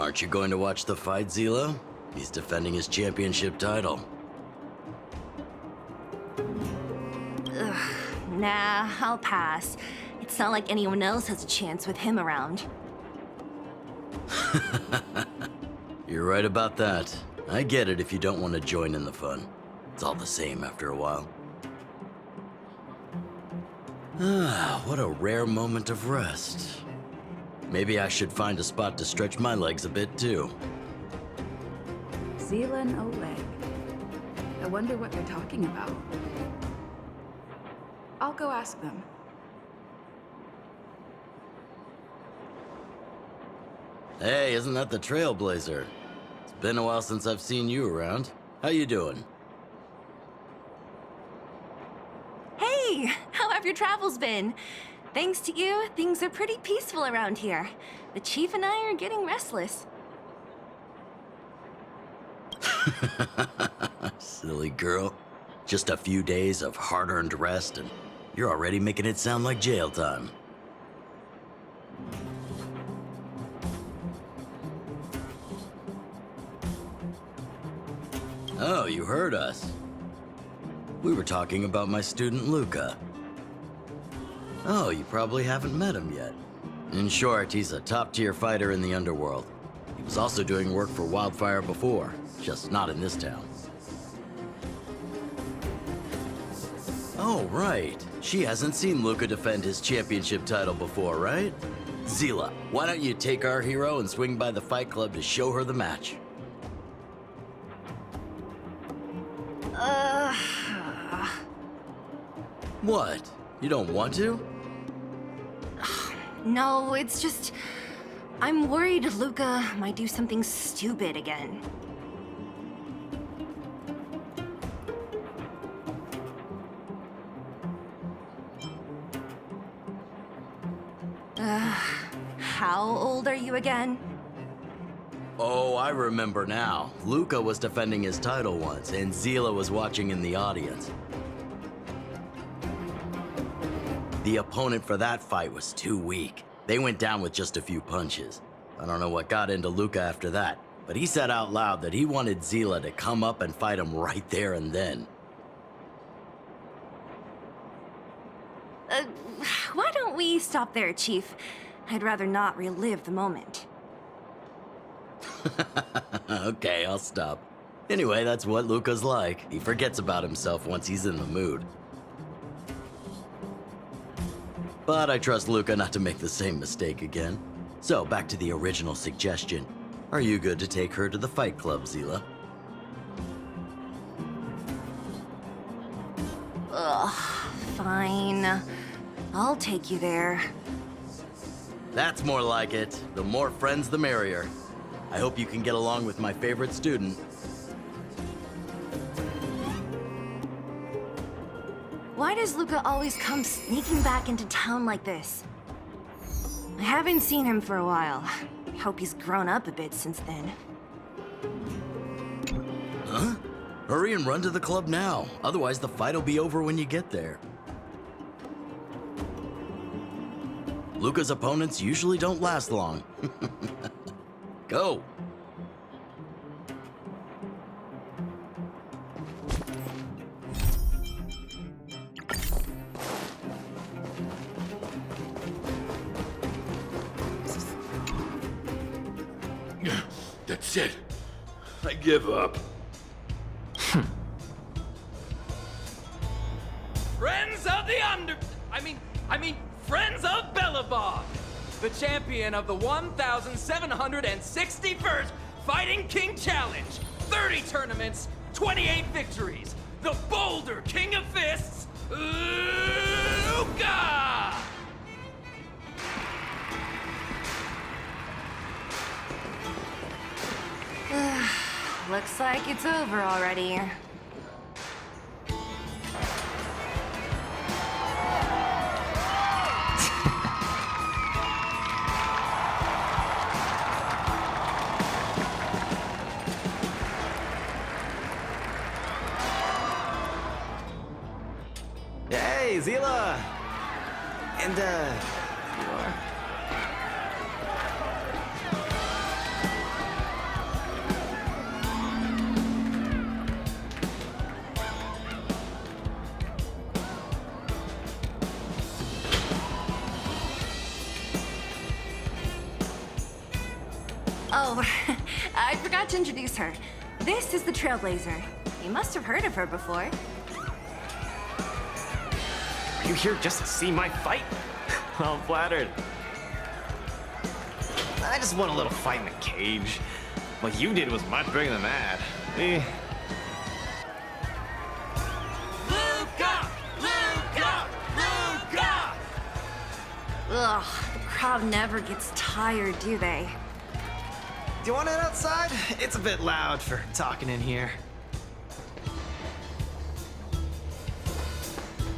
Aren't you going to watch the fight, Zila? He's defending his championship title. Ugh, nah, I'll pass. It's not like anyone else has a chance with him around. You're right about that. I get it if you don't want to join in the fun. It's all the same after a while. Ah, what a rare moment of rest. Maybe I should find a spot to stretch my legs a bit too. Zila and Oleg. I wonder what they're talking about. I'll go ask them. Hey, isn't that the Trailblazer? It's been a while since I've seen you around. How you doing? Hey, how have your travels been? Thanks to you, things are pretty peaceful around here. The Chief and I are getting restless. Silly girl. Just a few days of hard-earned rest and you're already making it sound like jail time. Oh, you heard us. We were talking about my student Luca. Oh, you probably haven't met him yet. In short, he's a top-tier fighter in the underworld. He was also doing work for Wildfire before, just not in this town. Oh, right. She hasn't seen Luca defend his championship title before, right? Zila, why don't you take our hero and swing by the fight club to show her the match? What? You don't want to? No, it's just... I'm worried Luca might do something stupid again. How old are you again? Oh, I remember now. Luca was defending his title once, and Zila was watching in the audience. The opponent for that fight was too weak. They went down with just a few punches. I don't know what got into Luca after that, but he said out loud that he wanted Zila to come up and fight him right there and then. Why don't we stop there, Chief? I'd rather not relive the moment. Okay, I'll stop. Anyway, that's what Luca's like. He forgets about himself once he's in the mood. But I trust Luca not to make the same mistake again. So, back to the original suggestion. Are you good to take her to the fight club, Zila? Ugh, fine. I'll take you there. That's more like it. The more friends, the merrier. I hope you can get along with my favorite student. Why does Luca always come sneaking back into town like this? I haven't seen him for a while. I hope he's grown up a bit since then. Huh? Hurry and run to the club now. Otherwise, the fight will be over when you get there. Luca's opponents usually don't last long. Go! That's it. I give up. Friends of the I mean, Friends of Bellabog, the champion of the 1,761st Fighting King Challenge. 30 tournaments, 28 victories. The Boulder King of Fists, Luca! Looks like it's over already. Hey, Zila! And, you are? Oh, I forgot to introduce her. This is the Trailblazer. You must have heard of her before. Are you here just to see my fight? Well, I'm flattered. I just want a little fight in the cage. What you did was much bigger than that. Luca! Luca! Luca! Ugh, the crowd never gets tired, do they? Do you want to head outside? It's a bit loud for talking in here.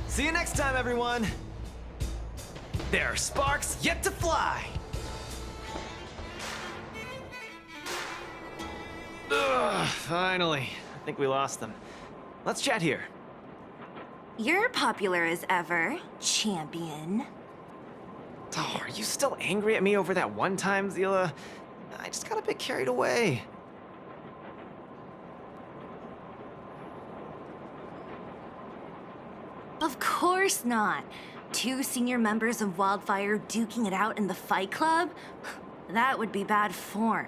See you next time, everyone. There are sparks yet to fly. Ugh, finally. I think we lost them. Let's chat here. You're popular as ever, champion. Oh, are you still angry at me over that one time, Zila? I just got a bit carried away. Of course not. 2 senior members of Wildfire duking it out in the Fight Club? That would be bad form.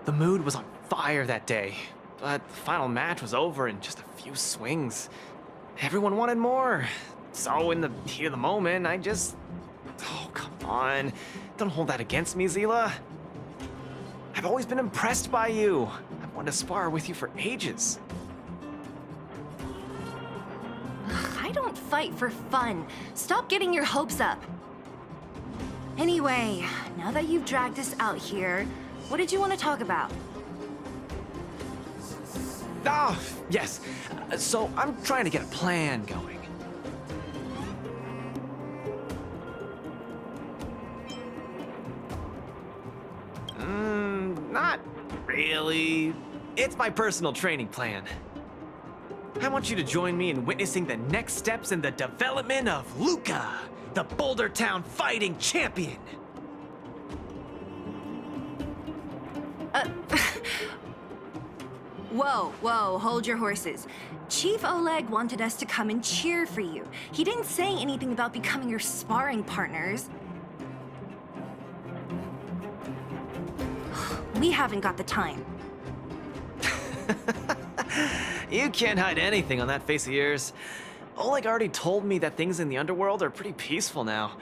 The mood was on fire that day, but the final match was over in just a few swings. Everyone wanted more. So in the heat of the moment, I just... Oh, come on. Don't hold that against me, Zila. I've always been impressed by you. I've wanted to spar with you for ages. I don't fight for fun. Stop getting your hopes up. Anyway, now that you've dragged us out here, what did you want to talk about? Ah, yes. So I'm trying to get a plan going. Not really. It's my personal training plan. I want you to join me in witnessing the next steps in the development of Luca, the Boulder Town fighting champion. Whoa, hold your horses. Chief Oleg wanted us to come and cheer for you. He didn't say anything about becoming your sparring partners. We haven't got the time. You can't hide anything on that face of yours. Oleg already told me that things in the underworld are pretty peaceful now.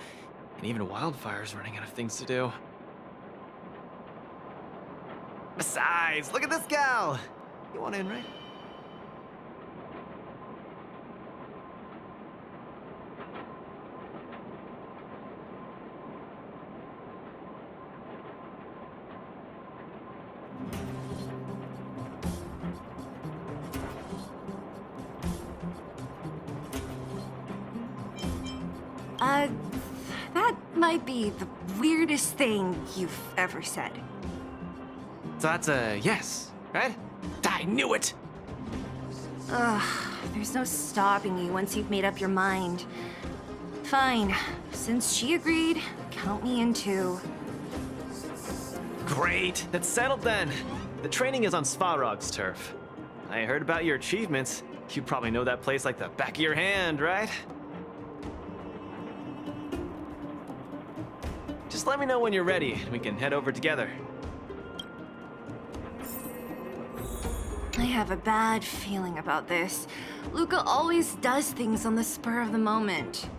And even Wildfire's running out of things to do. Besides, look at this gal! You want in, right? That might be the weirdest thing you've ever said. So that's a yes, right? I knew it! There's no stopping you once you've made up your mind. Fine. Since she agreed, count me in too. Great, that's settled then. The training is on Svarog's turf. I heard about your achievements. You probably know that place like the back of your hand, right? Just let me know when you're ready, and we can head over together. I have a bad feeling about this. Luca always does things on the spur of the moment.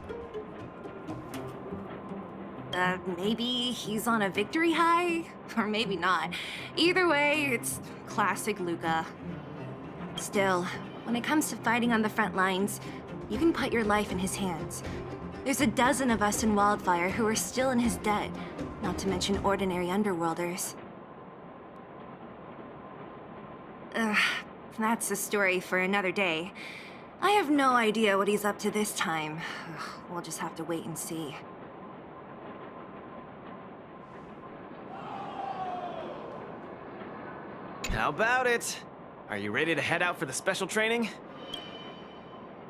Maybe he's on a victory high? Or maybe not. Either way, it's classic Luca. Still, when it comes to fighting on the front lines, you can put your life in his hands. There's a dozen of us in Wildfire who are still in his debt, not to mention ordinary underworlders. That's a story for another day. I have no idea what he's up to this time. We'll just have to wait and see. How about it? Are you ready to head out for the special training?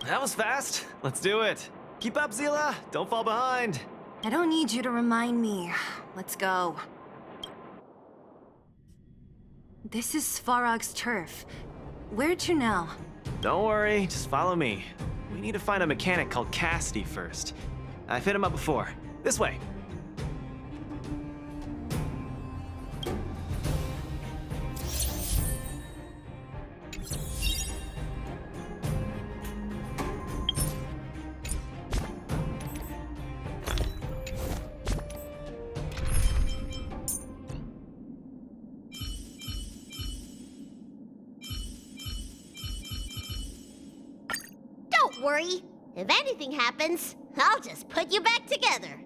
That was fast. Let's do it. Keep up, Zila. Don't fall behind. I don't need you to remind me. Let's go. This is Svarog's turf. Where to now? Don't worry, just follow me. We need to find a mechanic called Cassidy first. I've hit him up before. This way. worry. If anything happens, I'll just put you back together.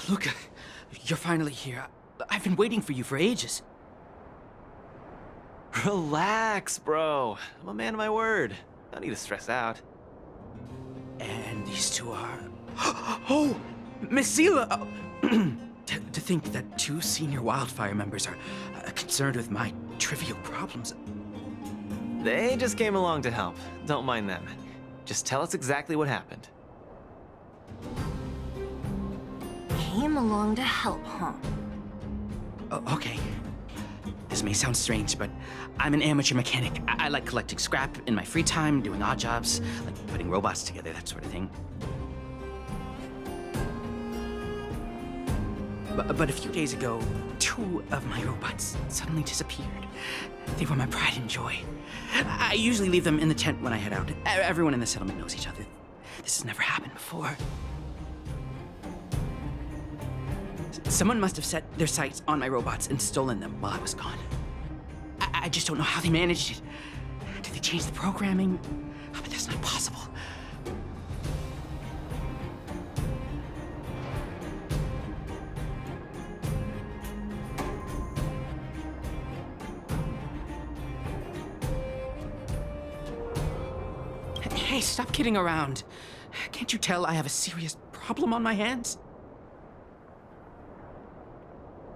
Luca, you're finally here. I've been waiting for you for ages. Relax, bro. I'm a man of my word. No need to stress out. And these two are... Oh! Miss Zila! Oh. to think that two senior Wildfire members are concerned with my trivial problems. They just came along to help. Don't mind them. Just tell us exactly what happened. Came along to help, huh? Okay. This may sound strange, but I'm an amateur mechanic. I like collecting scrap in my free time, doing odd jobs, like putting robots together, that sort of thing. But a few days ago, two of my robots suddenly disappeared. They were my pride and joy. I usually leave them in the tent when I head out. Everyone in the settlement knows each other. This has never happened before. Someone must have set their sights on my robots and stolen them while I was gone. I just don't know how they managed it. Did they change the programming? Oh, but that's not possible. Hey, stop kidding around. Can't you tell I have a serious problem on my hands?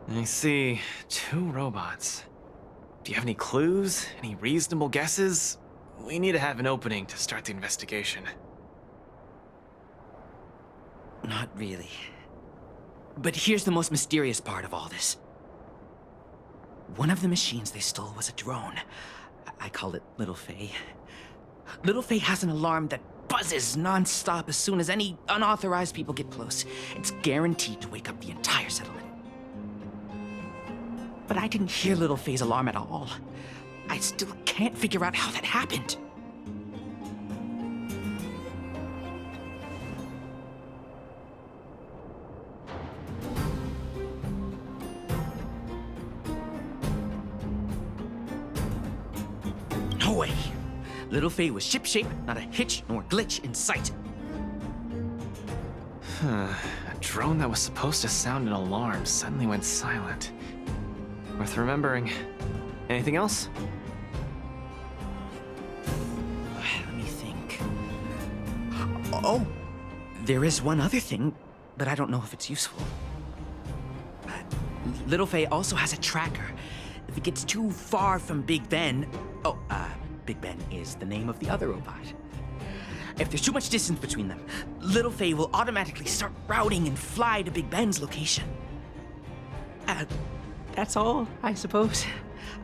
I see. Two robots. Do you have any clues? Any reasonable guesses? We need to have an opening to start the investigation. Not really. But here's the most mysterious part of all this. One of the machines they stole was a drone. I call it Little Faye. Little Faye has an alarm that buzzes non-stop as soon as any unauthorized people get close. It's guaranteed to wake up the entire settlement. But I didn't hear Little Faye's alarm at all. I still can't figure out how that happened. No way. Little Faye was shipshape, not a hitch nor glitch in sight. A drone that was supposed to sound an alarm suddenly went silent. Worth remembering. Anything else? Let me think. Oh, there is one other thing, but I don't know if it's useful. Little Faye also has a tracker. If it gets too far from Big Ben... Big Ben is the name of the other robot. If there's too much distance between them, Little Faye will automatically start routing and fly to Big Ben's location. That's all, I suppose.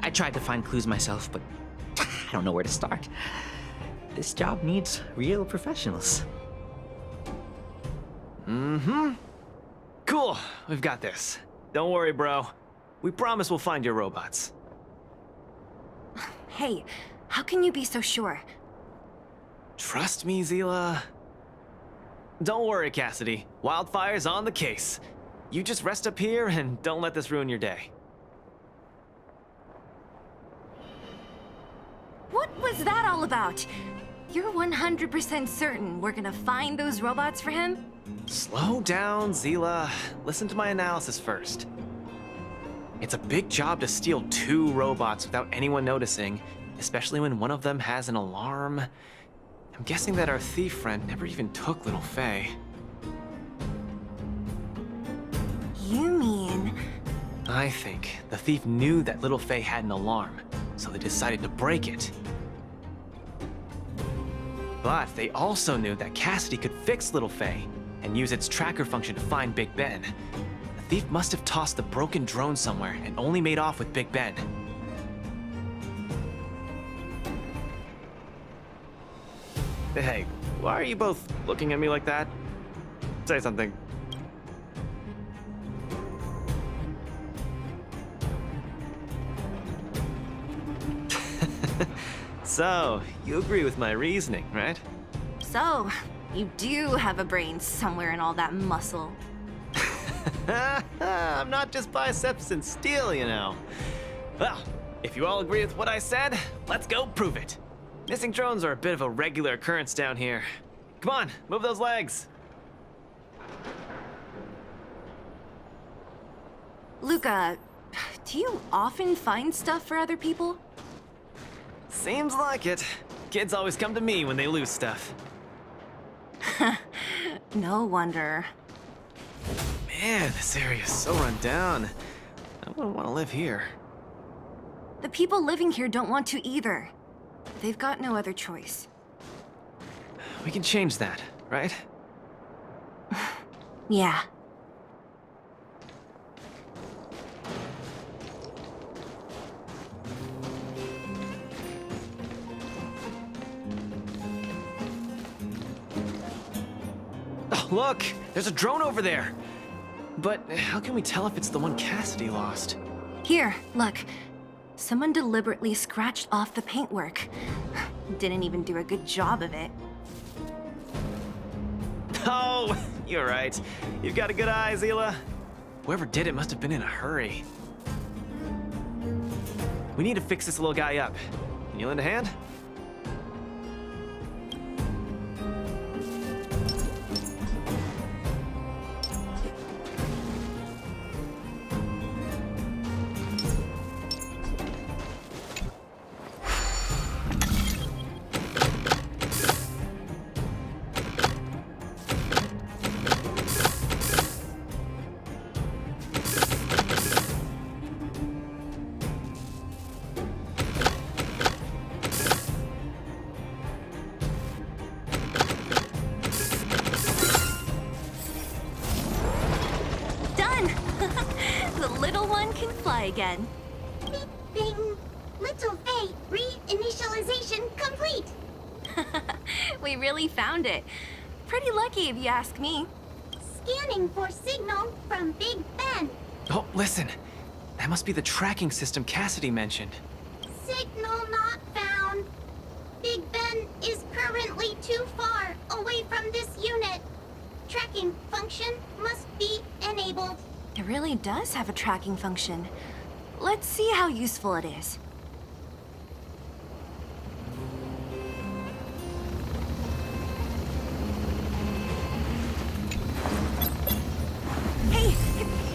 I tried to find clues myself, but I don't know where to start. This job needs real professionals. Cool, we've got this. Don't worry, bro. We promise we'll find your robots. Hey, how can you be so sure? Trust me, Zila. Don't worry, Cassidy. Wildfire's on the case. You just rest up here and don't let this ruin your day. What was that all about? You're 100% certain we're gonna find those robots for him? Slow down, Zila. Listen to my analysis first. It's a big job to steal two robots without anyone noticing, especially when one of them has an alarm. I'm guessing that our thief friend never even took Little Faye. You mean... I think the thief knew that Little Faye had an alarm, so they decided to break it. But they also knew that Cassidy could fix Little Faye and use its tracker function to find Big Ben. The thief must have tossed the broken drone somewhere and only made off with Big Ben. Hey, why are you both looking at me like that? Say something. So, you agree with my reasoning, right? So, you do have a brain somewhere in all that muscle. I'm not just biceps and steel, you know. Well, if you all agree with what I said, let's go prove it. Missing drones are a bit of a regular occurrence down here. Come on, move those legs. Luca, do you often find stuff for other people? Seems like it. Kids always come to me when they lose stuff. No wonder. Man, this area is so run down. I wouldn't want to live here. The people living here don't want to either. They've got no other choice. We can change that, right? Yeah. Oh, look! There's a drone over there! But how can we tell if it's the one Cassidy lost? Here, look. Someone deliberately scratched off the paintwork. Didn't even do a good job of it. Oh, you're right. You've got a good eye, Zila. Whoever did it must have been in a hurry. We need to fix this little guy up. Can you lend a hand? Done! The little one can fly again. Beep, bing. Little Faye, reinitialization complete. We really found it. Pretty lucky if you ask me. Scanning for signal from Big Ben. Oh, listen. That must be the tracking system Cassidy mentioned. Signal not found. Big Ben is currently too far away from this unit. Tracking function must be enabled. It really does have a tracking function. Let's see how useful it is. Hey!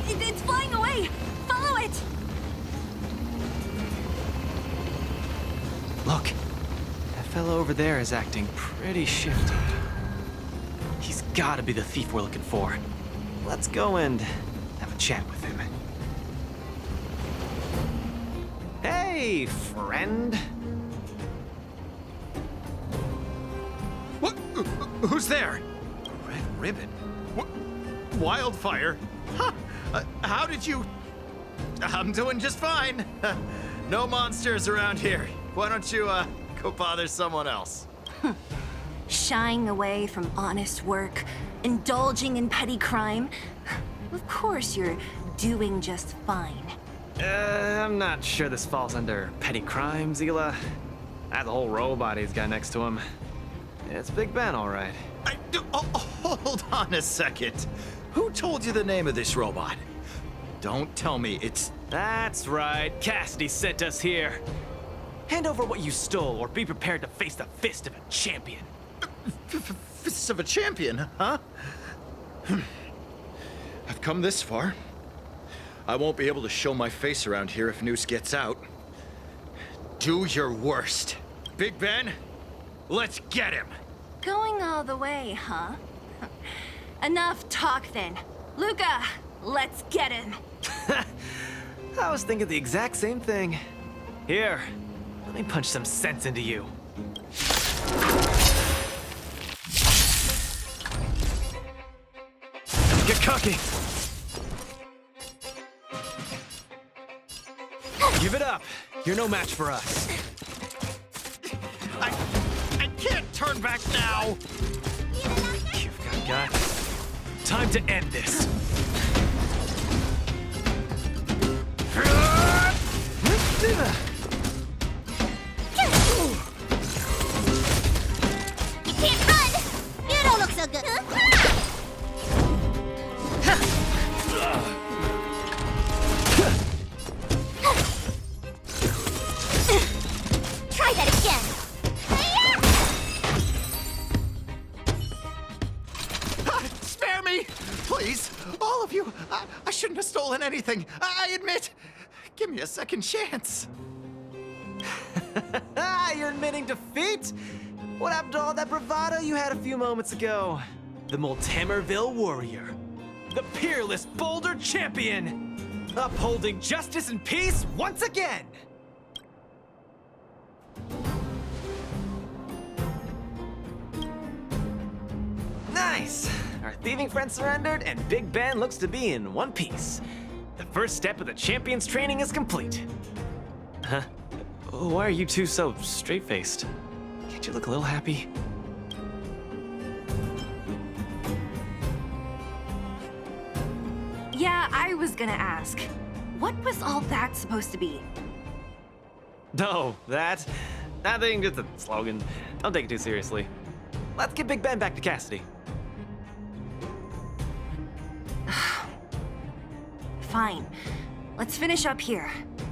It's flying away! Follow it! Look, that fellow over there is acting pretty shifty. He's gotta be the thief we're looking for. Let's go and have a chat with him. Hey, friend. What? Who's there? Red ribbon? What? Wildfire? Huh? How did you... I'm doing just fine. No monsters around here. Why don't you, go bother someone else? Shying away from honest work, indulging in petty crime. Of course you're doing just fine. I'm not sure this falls under petty crime, Zila. That whole robot he's got next to him. It's Big Ben, all right. Hold on a second. Who told you the name of this robot? Don't tell me it's... That's right. Cassidy sent us here. Hand over what you stole, or be prepared to face the fist of a champion. Fists of a champion, huh? I've come this far. I won't be able to show my face around here if news gets out. Do your worst. Big Ben, let's get him! Going all the way, huh? Enough talk then. Luca, let's get him. I was thinking the exact same thing. Here, let me punch some sense into you. Get cocky! Give it up. You're no match for us. I can't turn back now! You've got guts. Time to end this. you! I shouldn't have stolen anything. I admit. Give me a second chance. You're admitting defeat? What happened to all that bravado you had a few moments ago? The Multamerville warrior. The peerless Boulder champion. Upholding justice and peace once again. Nice! Our thieving friend surrendered, and Big Ben looks to be in one piece. The first step of the champion's training is complete. Huh? Why are you two so straight-faced? Can't you look a little happy? Yeah, I was gonna ask. What was all that supposed to be? No, nothing, just a slogan. Don't take it too seriously. Let's get Big Ben back to Cassidy. Fine. Let's finish up here.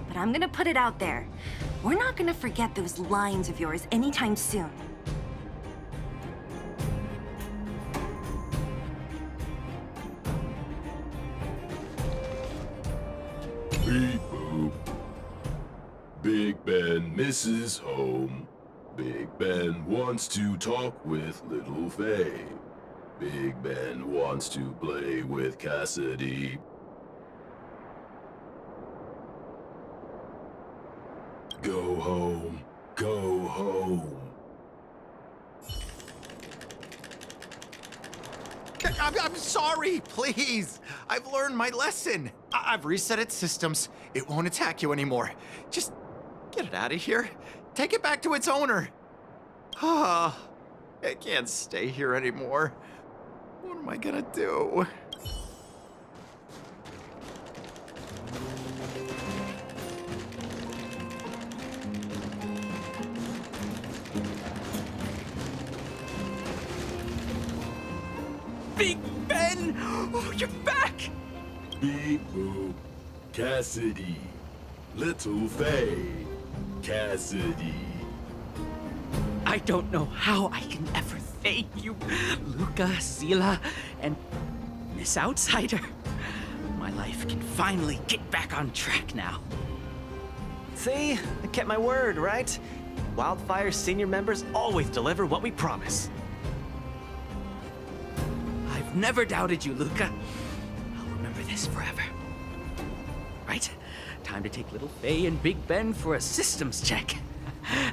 But I'm gonna put it out there. We're not gonna forget those lines of yours anytime soon. Beep boop. Big Ben misses home. Big Ben wants to talk with Little Faye. Big Ben wants to play with Cassidy. Go home. Go home. I'm sorry, please. I've learned my lesson. I've reset its systems. It won't attack you anymore. Just get it out of here. Take it back to its owner. Ah, I can't stay here anymore. What am I gonna do? Big Ben! Oh, you're back! Beep boop. Cassidy. Little Faye. Cassidy. I don't know how I can ever thank you, Luca, Sila, and Miss Outsider. My life can finally get back on track now. See? I kept my word, right? Wildfire's senior members always deliver what we promise. I've never doubted you, Luca. I'll remember this forever. Right? Time to take little Faye and Big Ben for a systems check.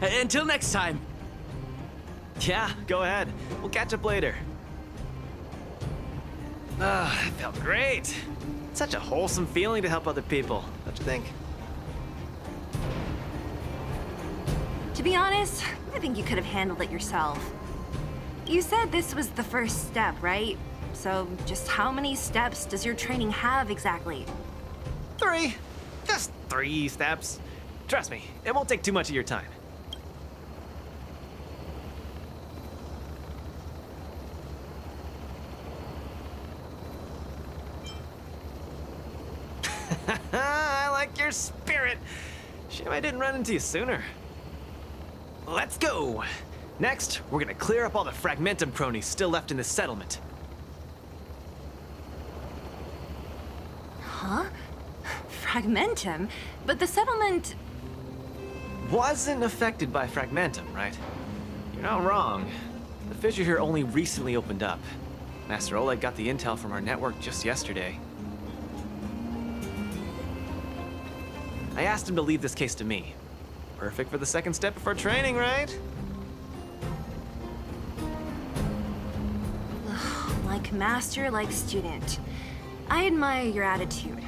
Until next time. Yeah, go ahead. We'll catch up later. Ah, it felt great. Such a wholesome feeling to help other people, don't you think? To be honest, I think you could have handled it yourself. You said this was the first step, right? So just how many steps does your training have exactly? 3. Just 3 steps. Trust me, it won't take too much of your time. I like your spirit. Shame I didn't run into you sooner. Let's go. Next, we're gonna clear up all the Fragmentum cronies still left in this settlement. Huh? Fragmentum? But the settlement... Wasn't affected by Fragmentum, right? You're not wrong. The fissure here only recently opened up. Master Oleg got the intel from our network just yesterday. I asked him to leave this case to me. Perfect for the second step of our training, right? Like master, like student. I admire your attitude.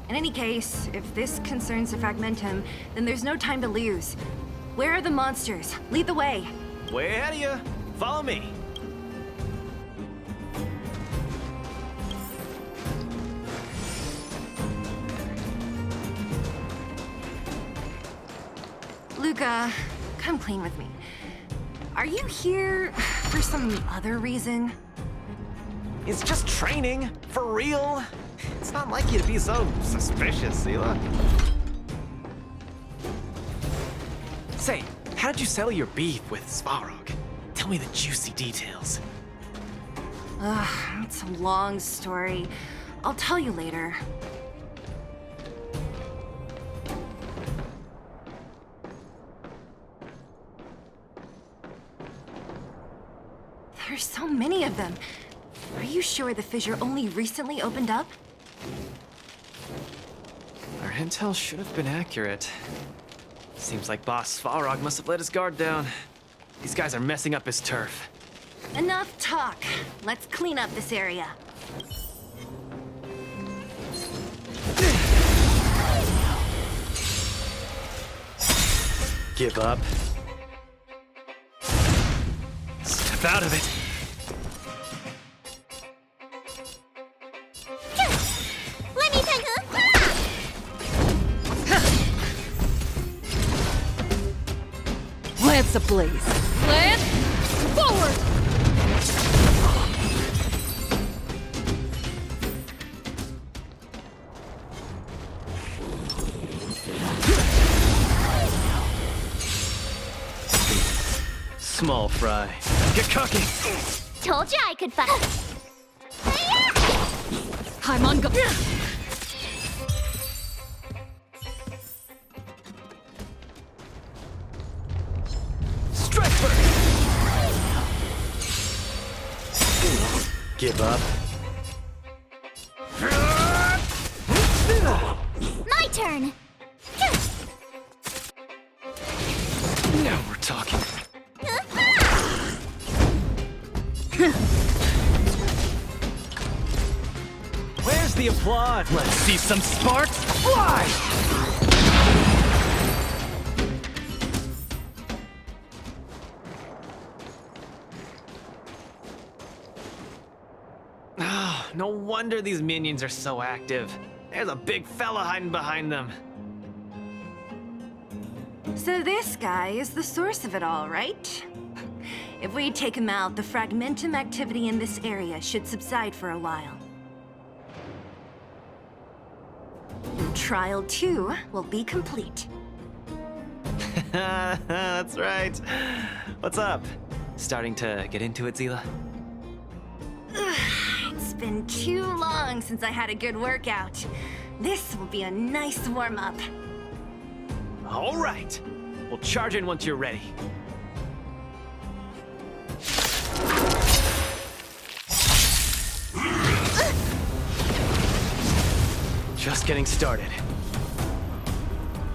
In any case, if this concerns the Fragmentum, then there's no time to lose. Where are the monsters? Lead the way. Way ahead of you. Follow me. Luca, come clean with me. Are you here for some other reason? It's just training, for real. It's not like you to be so suspicious, Sila. Say, how did you settle your beef with Svarog? Tell me the juicy details. Ugh, it's a long story. I'll tell you later. There's so many of them. Are you sure the fissure only recently opened up? Our intel should have been accurate. Seems like Boss Svarog must have let his guard down. These guys are messing up his turf. Enough talk. Let's clean up this area. Give up. Step out of it. Let me take Lance ablaze. Lance, forward! Small fry. Get cocky. Told you I could fight. I'm on go. Strike first. Give up. My turn. Now we're talking. Where's the applause? Let's see some sparks fly! Oh, no wonder these minions are so active. There's a big fella hiding behind them. So this guy is the source of it all, right? If we take him out, the fragmentum activity in this area should subside for a while. Trial 2 will be complete. That's right. What's up? Starting to get into it, Zila? It's been too long since I had a good workout. This will be a nice warm-up. All right. We'll charge in once you're ready. Just getting started.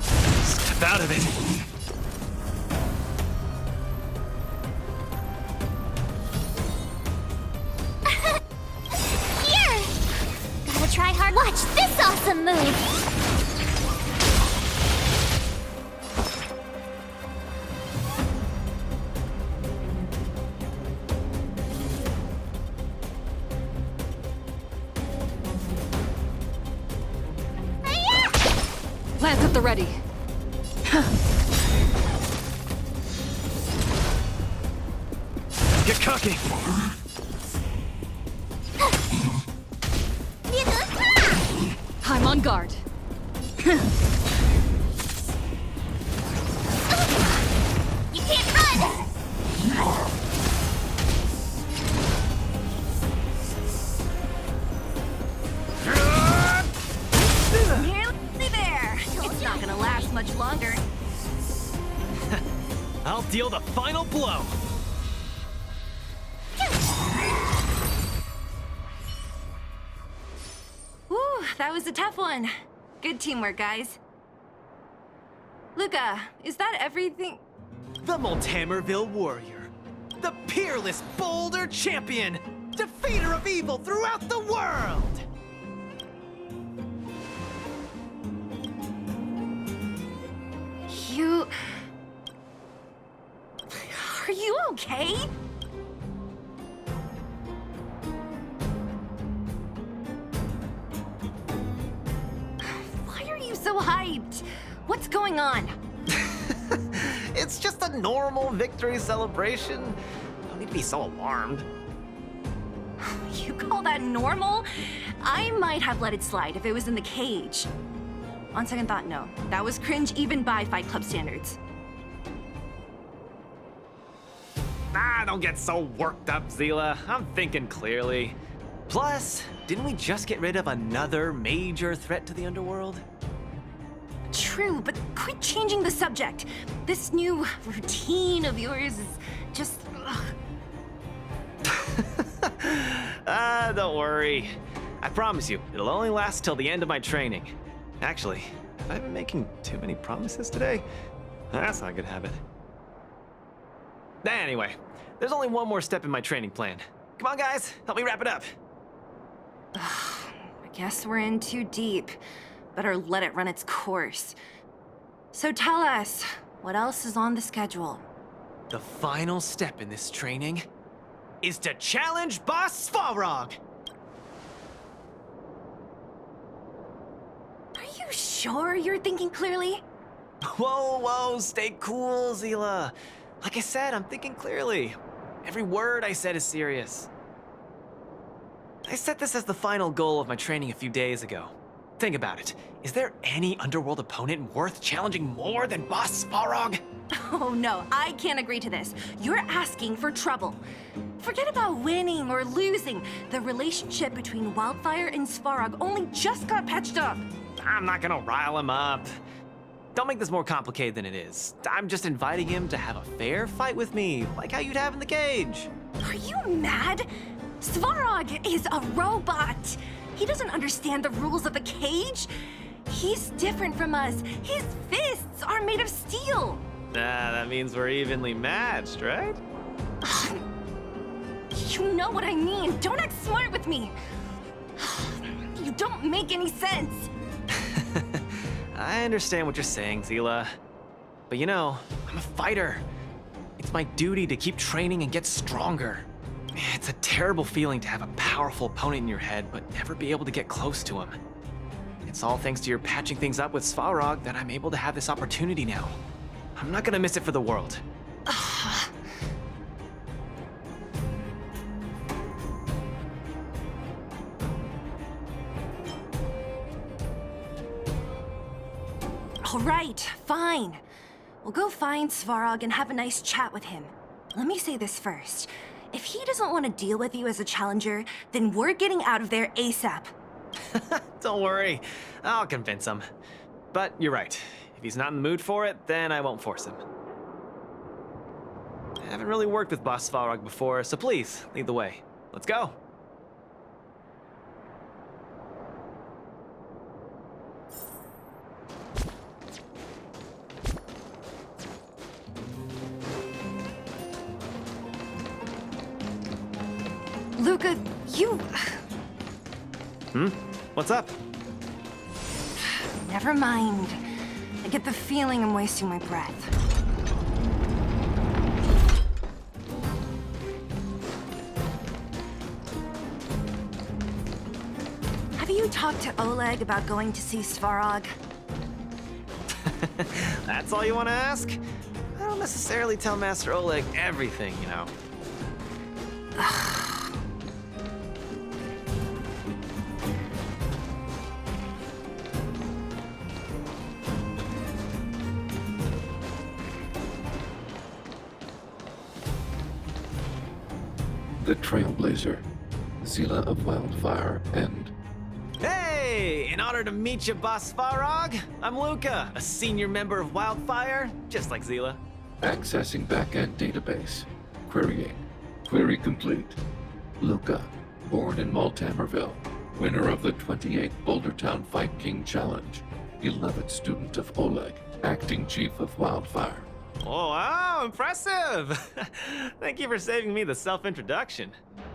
Step out of it. Here! Gotta try hard. Watch this awesome move! Lance at the ready. Get cocky. I'm on guard. You can't run! Nearly there. It's not gonna last much longer. I'll deal the final blow. Whew, that was a tough one. Good teamwork, guys. Luca, is that everything? The Multamerville Warrior. The peerless Boulder Champion. Defeater of evil throughout the world. You... Are you okay? Why are you so hyped? What's going on? It's just a normal victory celebration. Don't need to be so alarmed. You call that normal? I might have let it slide if it was in the cage. On second thought, no. That was cringe even by Fight Club standards. Don't get so worked up, Zila. I'm thinking clearly. Plus, didn't we just get rid of another major threat to the underworld? True, but quit changing the subject. This new routine of yours is just... ugh. Don't worry. I promise you, it'll only last till the end of my training. Actually, have I been making too many promises today? That's not a good habit. Anyway, there's only one more step in my training plan. Come on, guys, help me wrap it up. I guess we're in too deep. Better let it run its course. So tell us, what else is on the schedule? The final step in this training is to challenge Boss Svarog. Are you sure you're thinking clearly? Whoa, stay cool, Zila. Like I said, I'm thinking clearly. Every word I said is serious. I set this as the final goal of my training a few days ago. Think about it. Is there any underworld opponent worth challenging more than Boss Svarog? Oh no, I can't agree to this. You're asking for trouble. Forget about winning or losing. The relationship between Wildfire and Svarog only just got patched up. I'm not gonna rile him up. Don't make this more complicated than it is. I'm just inviting him to have a fair fight with me, like how you'd have in the cage. Are you mad? Svarog is a robot. He doesn't understand the rules of the cage. He's different from us. His fists are made of steel. That means we're evenly matched, right? You know what I mean. Don't act smart with me. You don't make any sense. I understand what you're saying, Zila. But you know, I'm a fighter. It's my duty to keep training and get stronger. It's a terrible feeling to have a powerful opponent in your head, but never be able to get close to him. It's all thanks to your patching things up with Svarog that I'm able to have this opportunity now. I'm not gonna miss it for the world. All right, fine. We'll go find Svarog and have a nice chat with him. Let me say this first. If he doesn't want to deal with you as a challenger, then we're getting out of there ASAP. Don't worry, I'll convince him. But you're right. If he's not in the mood for it, then I won't force him. I haven't really worked with Boss Svarog before, so please, lead the way. Let's go. Luca, you... What's up? Never mind. I get the feeling I'm wasting my breath. Have you talked to Oleg about going to see Svarog? That's all you want to ask? I don't necessarily tell Master Oleg everything, you know. The Trailblazer, Zila of Wildfire, and... Hey! In honor to meet you, Boss Svarog, I'm Luca, a senior member of Wildfire, just like Zila. Accessing backend database. Querying. Query complete. Luca, born in Maltamerville, winner of the 28th Bouldertown Fight King Challenge, 11th student of Oleg, acting chief of Wildfire. Oh, wow, impressive! Thank you for saving me the self-introduction.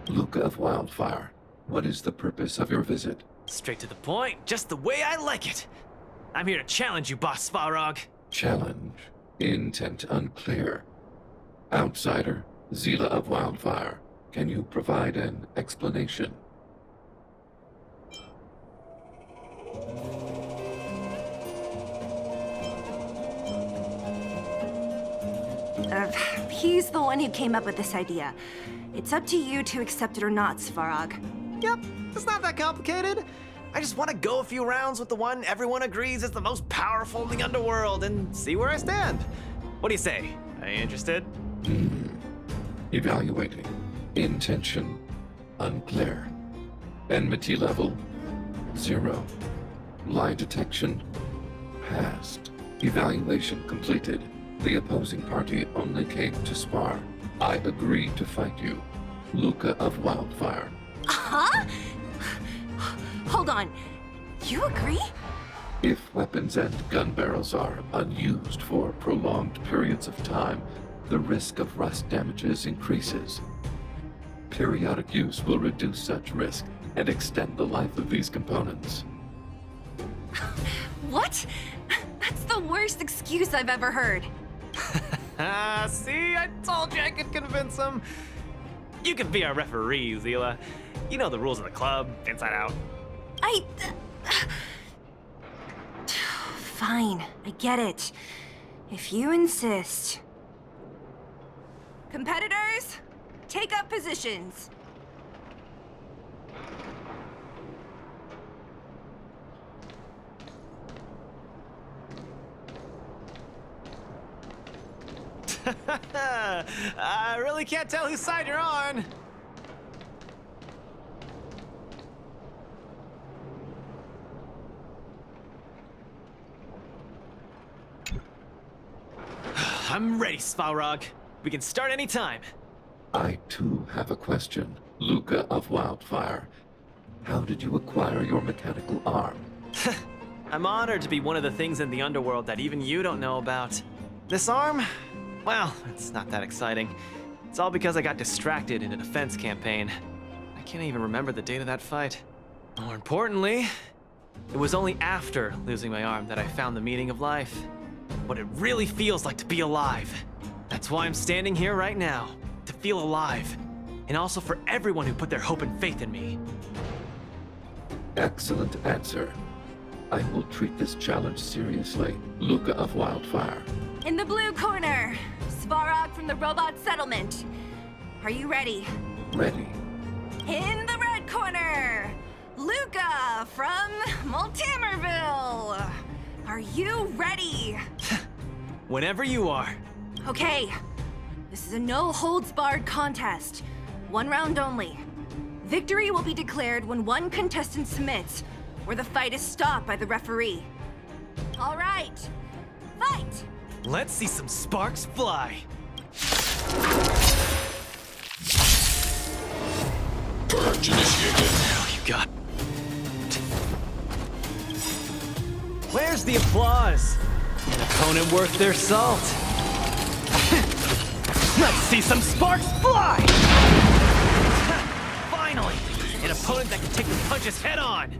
Luca of Wildfire, what is the purpose of your visit? Straight to the point, just the way I like it. I'm here to challenge you, Boss Svarog. Challenge. Intent unclear. Outsider, Zila of Wildfire, can you provide an explanation? He's the one who came up with this idea. It's up to you to accept it or not, Svarog. Yep, it's not that complicated. I just want to go a few rounds with the one everyone agrees is the most powerful in the underworld and see where I stand. What do you say? Are you interested? Evaluating. Intention unclear. Enmity level 0. Lie detection passed. Evaluation completed. The opposing party only came to spar. I agree to fight you. Luca of Wildfire. Huh? Hold on. You agree? If weapons and gun barrels are unused for prolonged periods of time, the risk of rust damages increases. Periodic use will reduce such risk and extend the life of these components. What? That's the worst excuse I've ever heard. See, I told you I could convince him. You can be our referee, Zila. You know the rules of the club, inside out. Fine, I get it. If you insist. Competitors, take up positions. I really can't tell whose side you're on. I'm ready, Svarog. We can start anytime. I too have a question. Luca of Wildfire. How did you acquire your mechanical arm? I'm honored to be one of the things in the underworld that even you don't know about. This arm? Well, it's not that exciting. It's all because I got distracted in a defense campaign. I can't even remember the date of that fight. More importantly, it was only after losing my arm that I found the meaning of life. What it really feels like to be alive. That's why I'm standing here right now, to feel alive. And also for everyone who put their hope and faith in me. Excellent answer. I will treat this challenge seriously. Luca of Wildfire. In the blue corner, Svarog from the robot settlement. Are you ready? Ready. In the red corner, Luca from Multimerville. Are you ready? Whenever you are. Okay, this is a no-holds-barred contest. 1 round only. Victory will be declared when one contestant submits, or the fight is stopped by the referee. All right, fight! Let's see some sparks fly. Purge initiated. Oh, you got. Where's the applause? An opponent worth their salt. Let's see some sparks fly! Finally! An opponent that can take the punches head on!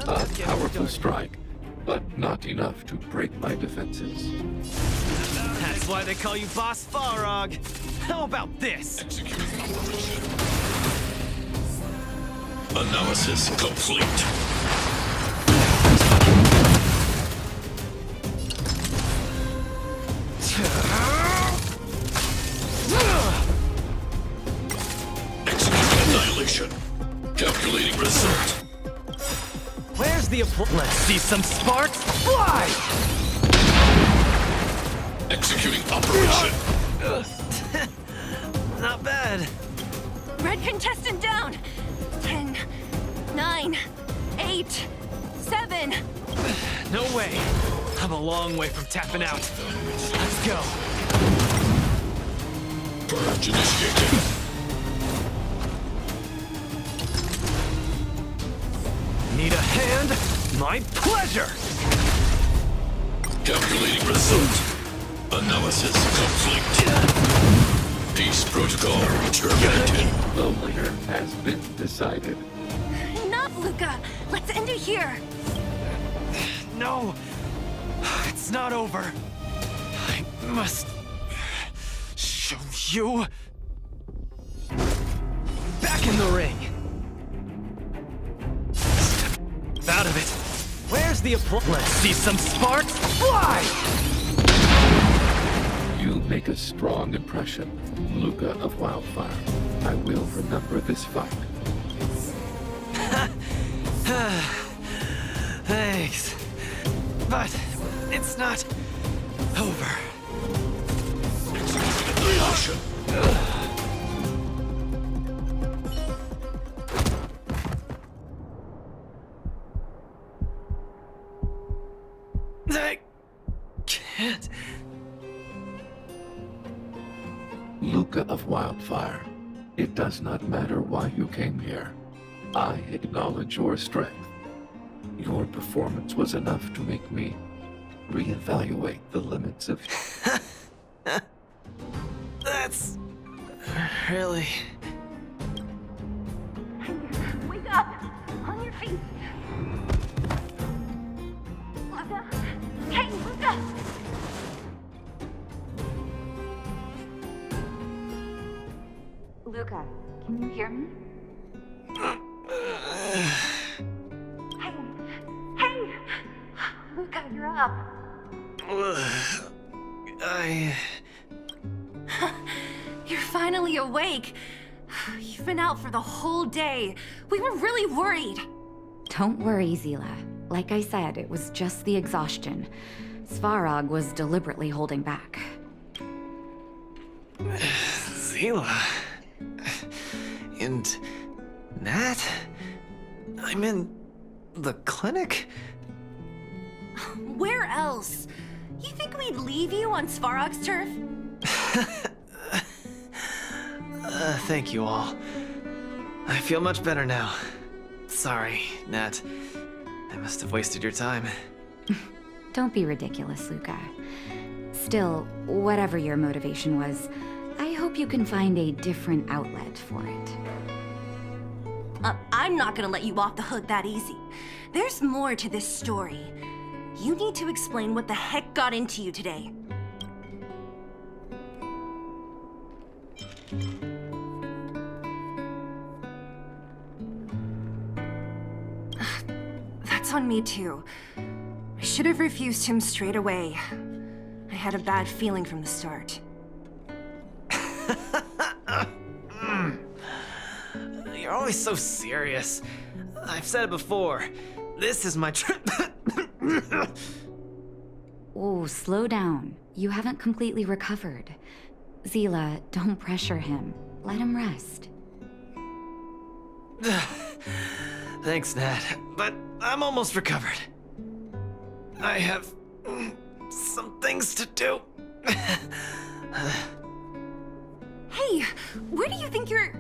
A powerful strike, but not enough to break my defenses. That's why they call you Boss Farog. How about this? Executing operation. Analysis complete. Execute annihilation. Calculating result. Where's the applause? Let's see some sparks fly! Executing operation. Not bad. Red contestant down. 10, 9, 8, 7. No way. I'm a long way from tapping out. Let's go. Purge initiated. Need a hand? My pleasure! Calculating result. Analysis complete. Peace protocol terminated. The winner has been decided. Enough, Luca. Let's end it here. No! It's not over. I must show you. Back in the ring. Step out of it. Where's the applause? Let's see some sparks fly! You make a strong impression, Luca of Wildfire. I will remember this fight. Thanks. But it's not over. Executing annihilation. Luca of Wildfire, it does not matter why you came here. I acknowledge your strength. Your performance was enough to make me reevaluate the limits of... That's... really... Wake up! On your feet! Luca? Hey, Luca! Luca, can you hear me? Hey! Hey! Luca, you're up! You're finally awake! You've been out for the whole day. We were really worried. Don't worry, Zila. Like I said, it was just the exhaustion. Svarog was deliberately holding back. Zila... And... Nat? I'm in... the clinic? Where else? You think we'd leave you on Svarog's turf? Thank you all. I feel much better now. Sorry, Nat. I must have wasted your time. Don't be ridiculous, Luca. Still, whatever your motivation was, I hope you can find a different outlet for it. I'm not gonna let you off the hook that easy. There's more to this story. You need to explain what the heck got into you today. That's on me too. I should have refused him straight away. I had a bad feeling from the start. You're always so serious. I've said it before. This is my trip. Oh, slow down. You haven't completely recovered. Zila, don't pressure him. Let him rest. Thanks, Nat, but I'm almost recovered. I have some things to do. Hey, where do you think you're...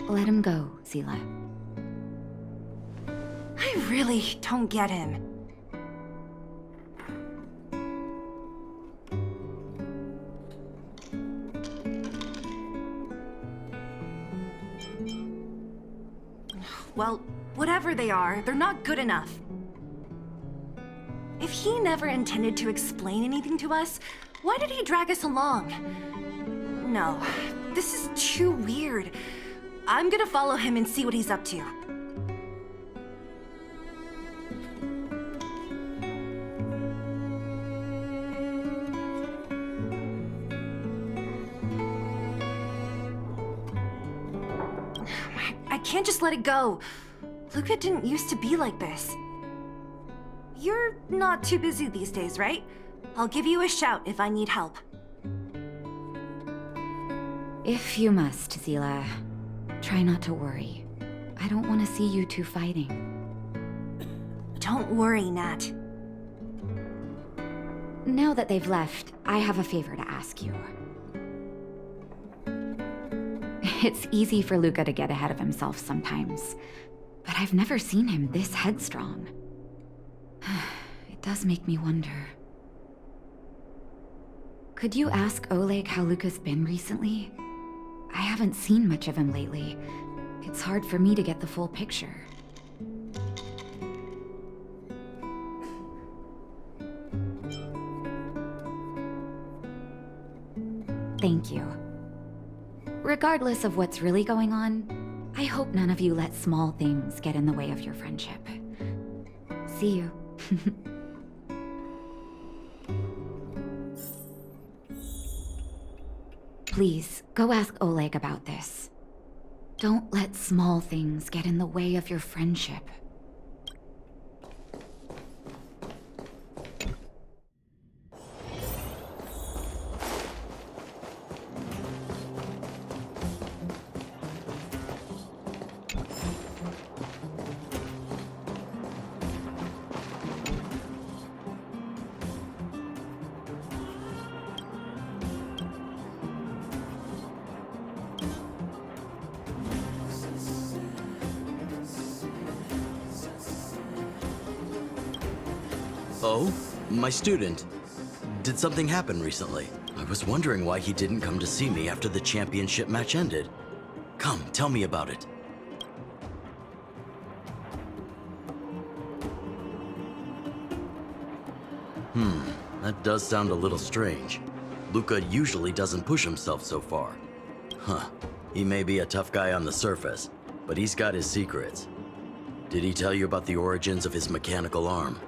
Let him go, Zila. I really don't get him. Well, whatever they are, they're not good enough. If he never intended to explain anything to us, why did he drag us along? No, this is too weird. I'm gonna follow him and see what he's up to. I can't just let it go. Luca didn't used to be like this. You're not too busy these days, right? I'll give you a shout if I need help. If you must, Zila. Try not to worry. I don't want to see you two fighting. Don't worry, Nat. Now that they've left, I have a favor to ask you. It's easy for Luca to get ahead of himself sometimes, but I've never seen him this headstrong. It does make me wonder. Could you ask Oleg how Luca's been recently? I haven't seen much of him lately. It's hard for me to get the full picture. Thank you. Regardless of what's really going on, I hope none of you let small things get in the way of your friendship. See you. Please, go ask Oleg about this. Don't let small things get in the way of your friendship. Oh? My student. Did something happen recently? I was wondering why he didn't come to see me after the championship match ended. Come, tell me about it. That does sound a little strange. Luca usually doesn't push himself so far. Huh. He may be a tough guy on the surface, but he's got his secrets. Did he tell you about the origins of his mechanical arm?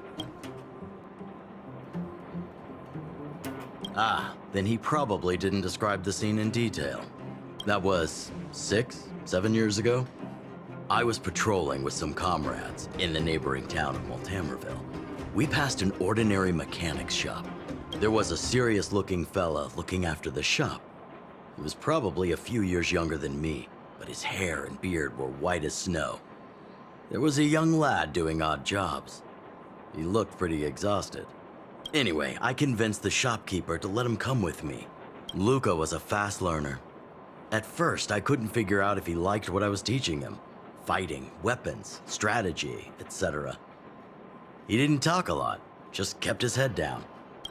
Ah, then he probably didn't describe the scene in detail. That was 6, 7 years ago? I was patrolling with some comrades in the neighboring town of Multamerville. We passed an ordinary mechanic's shop. There was a serious-looking fella looking after the shop. He was probably a few years younger than me, but his hair and beard were white as snow. There was a young lad doing odd jobs. He looked pretty exhausted. Anyway, I convinced the shopkeeper to let him come with me. Luca was a fast learner. At first, I couldn't figure out if he liked what I was teaching him. Fighting, weapons, strategy, etc. He didn't talk a lot, just kept his head down.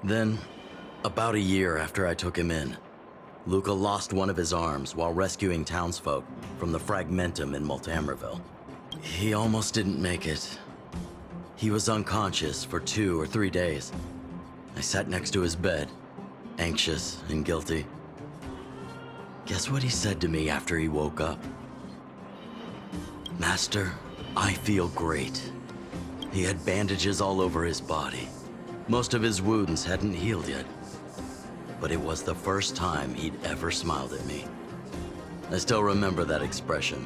Then, about a year after I took him in, Luca lost one of his arms while rescuing townsfolk from the Fragmentum in Multamerville. He almost didn't make it. He was unconscious for 2 or 3 days. I sat next to his bed, anxious and guilty. Guess what he said to me after he woke up? "Master, I feel great." He had bandages all over his body. Most of his wounds hadn't healed yet. But it was the first time he'd ever smiled at me. I still remember that expression.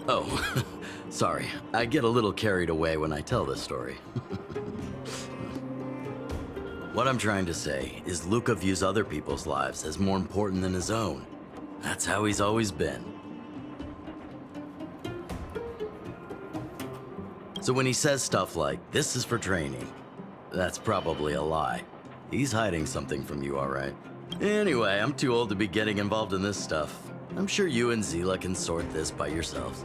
Oh, sorry. I get a little carried away when I tell this story. What I'm trying to say is Luca views other people's lives as more important than his own. That's how he's always been. So when he says stuff like, "This is for training," that's probably a lie. He's hiding something from you, all right? Anyway, I'm too old to be getting involved in this stuff. I'm sure you and Zila can sort this by yourselves.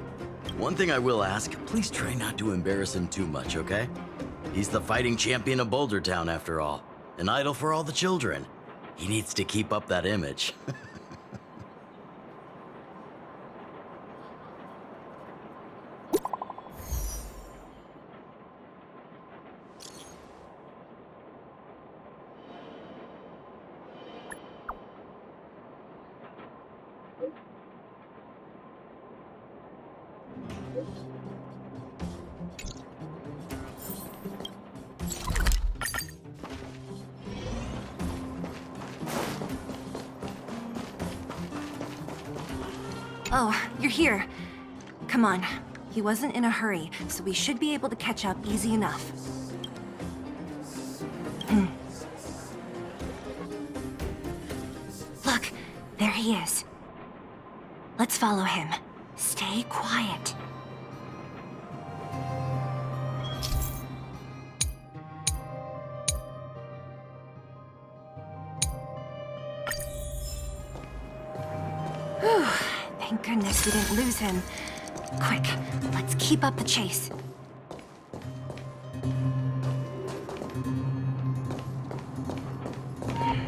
One thing I will ask, please try not to embarrass him too much, okay? He's the fighting champion of Boulder Town, after all. An idol for all the children. He needs to keep up that image. Oh, you're here. Come on. He wasn't in a hurry, so we should be able to catch up easy enough. Look, there he is. Let's follow him. Stay quiet. Whew. Thank goodness we didn't lose him. Quick, let's keep up the chase.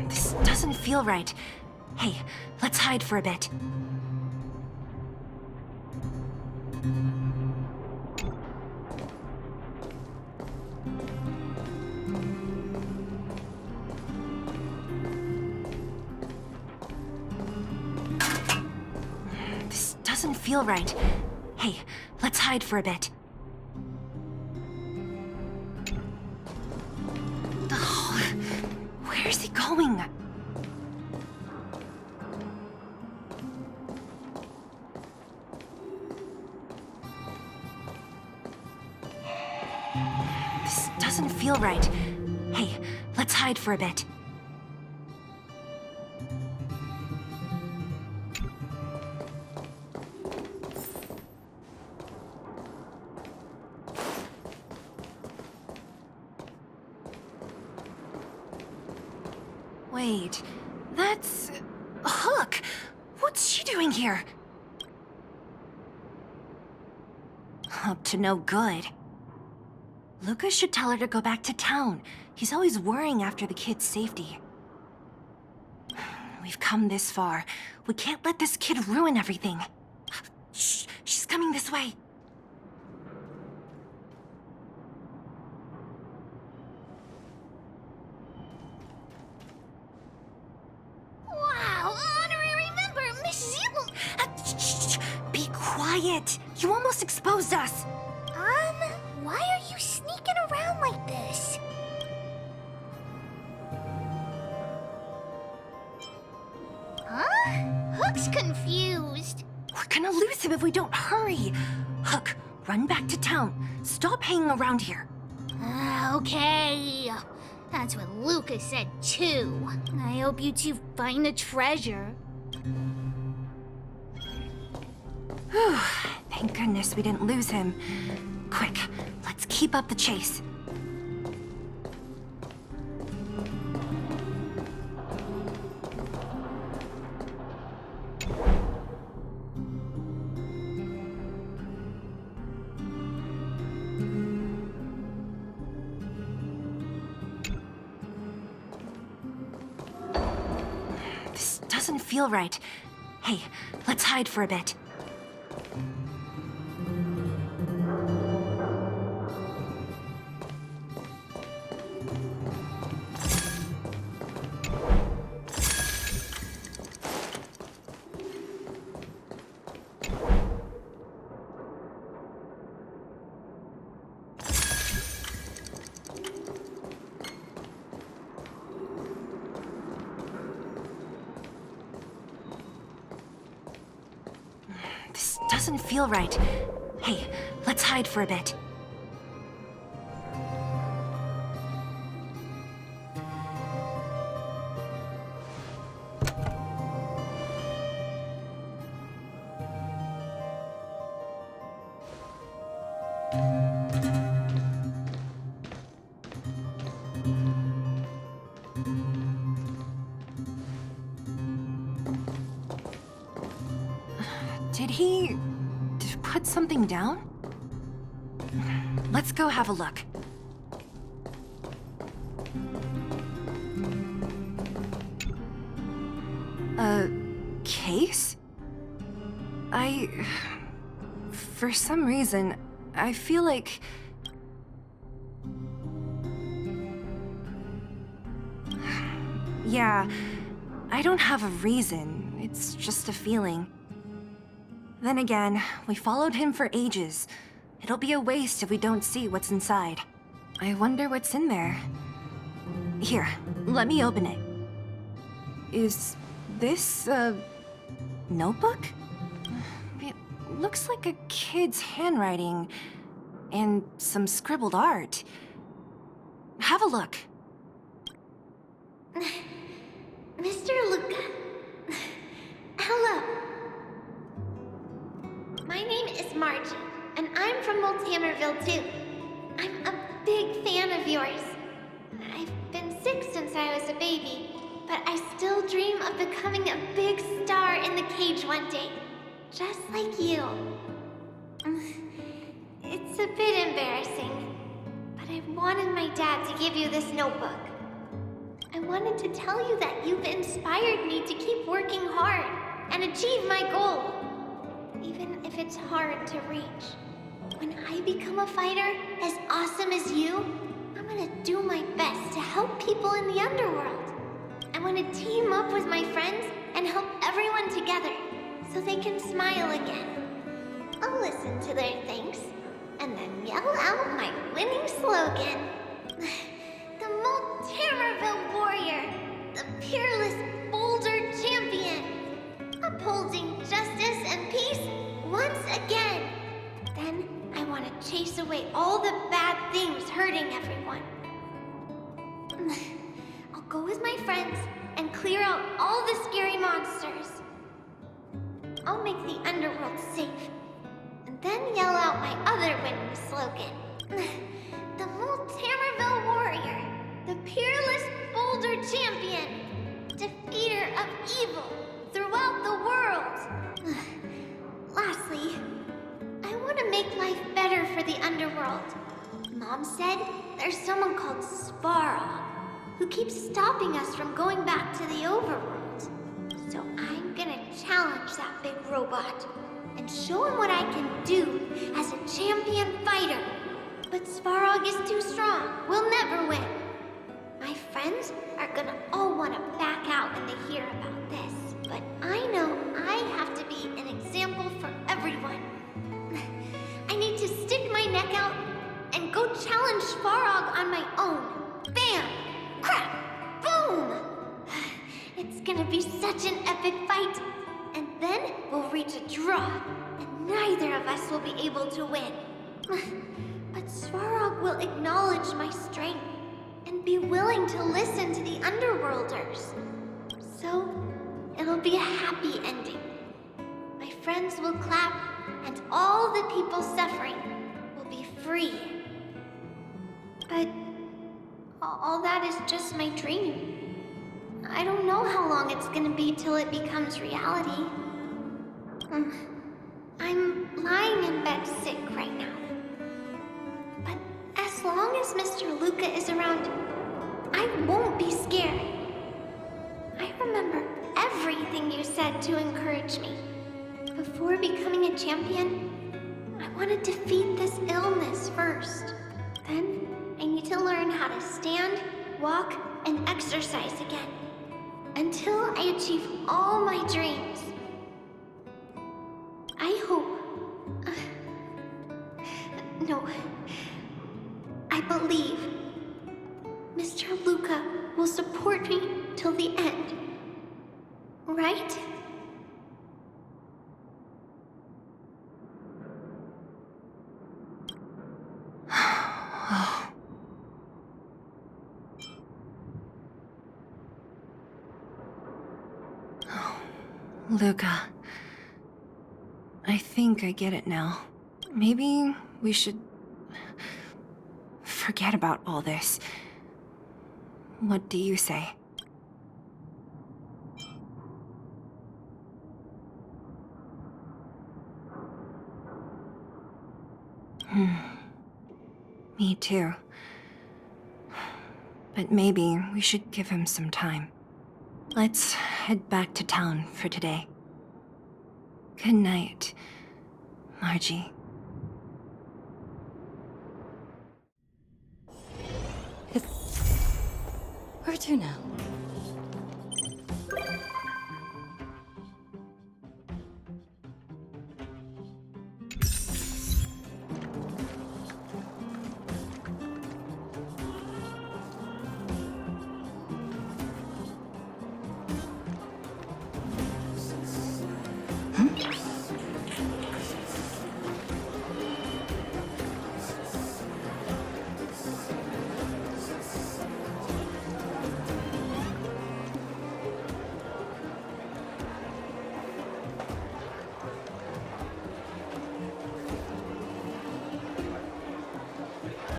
This doesn't feel right. Hey, let's hide for a bit. This doesn't feel right. Hey, let's hide for a bit. Oh, where's he going? This doesn't feel right. Hey, let's hide for a bit. Wait, that's... Hook! What's she doing here? Up to no good. Luca should tell her to go back to town. He's always worrying after the kid's safety. We've come this far. We can't let this kid ruin everything. Shh, she's coming this way. Wow, honorary member, Mrs. Evil. Shh, be quiet. You almost exposed us. Why are you sneaking around like this? Huh? Hook's confused. We're gonna lose him if we don't hurry. Hook, run back to town. Stop hanging around here. Okay. That's what Lucas said too. I hope you two find the treasure. Whew, thank goodness we didn't lose him. Quick, let's keep up the chase. This doesn't feel right. Hey, let's hide for a bit. This doesn't feel right. Hey, let's hide for a bit. Did he put something down? Let's go have a look. A case? For some reason, I feel like... Yeah, I don't have a reason. It's just a feeling. Then again, we followed him for ages. It'll be a waste if we don't see what's inside. I wonder what's in there. Here, let me open it. Is this a notebook? It looks like a kid's handwriting and some scribbled art. Have a look. Mr. Luca. Hello. My name is Margie, and I'm from Multamerville too. I'm a big fan of yours. I've been sick since I was a baby, but I still dream of becoming a big star in the cage one day, just like you. It's a bit embarrassing, but I wanted my dad to give you this notebook. I wanted to tell you that you've inspired me to keep working hard and achieve my goal, even if it's hard to reach. When I become a fighter as awesome as you, I'm gonna do my best to help people in the underworld. I want to team up with my friends and help everyone together so they can smile again. I'll listen to their thanks and then yell out my winning slogan. The Multamerville Warrior, the peerless Boulder Champion, upholding justice and peace once again. Then I want to chase away all the bad things hurting everyone. I'll go with my friends and clear out all the scary monsters. I'll make the underworld safe, and then yell out my other winning slogan. The Multamerville Warrior, the peerless Boulder Champion, defeater of evil throughout the world. Lastly, I want to make life better Mom said there's someone called Svarog who keeps stopping us from going back to the overworld. So I'm gonna challenge that big robot and show him what I can do as a champion fighter. But Svarog is too strong. We'll never win. My friends are gonna all want to back out when they hear about this. But I know I have to be an example for everyone. I need to stick my neck out and go challenge Svarog on my own. Bam! Crap! Boom! It's gonna be such an epic fight. And then we'll reach a draw, and neither of us will be able to win. But Svarog will acknowledge my strength and be willing to listen to the Underworlders. So, it'll be a happy ending. My friends will clap, and all the people suffering will be free. But all that is just my dream. I don't know how long it's gonna be till it becomes reality. I'm lying in bed sick right now. But as long as Mr. Luca is around, I won't be scared. I remember everything you said to encourage me. Before becoming a champion, I want to defeat this illness first. Then I need to learn how to stand, walk, and exercise again. Until I achieve all my dreams. I hope... no. I believe Mr. Luca will support me till the end. Right? Luca. I think I get it now. Maybe we should forget about all this. What do you say? Me too. But maybe we should give him some time. Let's head back to town for today. Good night, Margie. Where to now?